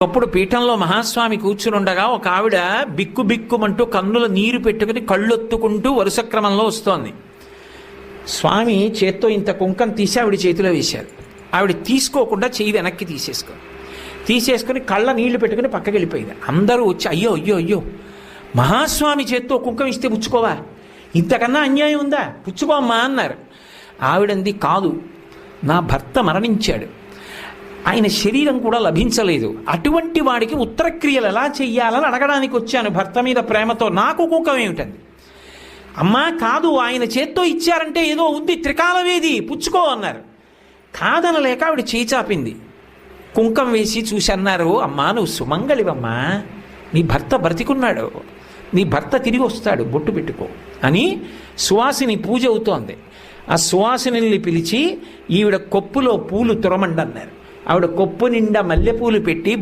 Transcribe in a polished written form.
అప్పుడు పీఠంలో మహాస్వామి కూర్చునుండగా ఒక ఆవిడ బిక్కు బిక్కుమంటూ కన్నుల నీరు పెట్టుకుని కళ్ళొత్తుకుంటూ వరుస క్రమంలో వస్తోంది. స్వామి చేత్తో ఇంత కుంకం తీసి ఆవిడ చేతిలో వేశారు. ఆవిడ తీసుకోకుండా చెయ్యి వెనక్కి తీసేసుకుని కళ్ళ నీళ్లు పెట్టుకుని పక్కకి వెళ్ళిపోయింది. అందరూ వచ్చి అయ్యో అయ్యో అయ్యో మహాస్వామి చేత్తో కుంకం ఇస్తే పుచ్చుకోవా, ఇంతకన్నా అన్యాయం ఉందా, పుచ్చుకోమ్మా అన్నారు. ఆవిడంది కాదు, నా భర్త మరణించాడు, ఆయన శరీరం కూడా లభించలేదు, అటువంటి వాడికి ఉత్తరక్రియలు ఎలా చెయ్యాలని అడగడానికి వచ్చాను భర్త మీద ప్రేమతో, నాకు కుంకం ఏమిటండి. అమ్మా కాదు, ఆయన చేత్తో ఇచ్చారంటే ఏదో ఉంది, త్రికాలవేది, పుచ్చుకో అన్నారు. కాదనలేక ఆవిడ చేయి చాపింది. కుంకం వేసి చూసి అన్నారు, అమ్మా నువ్వు సుమంగళివమ్మా, నీ భర్త బ్రతికున్నాడు, నీ భర్త తిరిగి వస్తాడు, బొట్టు పెట్టుకో అని సువాసిని పూజ అవుతోంది. ఆ సువాసిని పిలిచి ఈవిడ కొప్పులో పూలు తురమండన్నారు. ఆవిడ కొప్పు నిండా మల్లెపూలు పెట్టి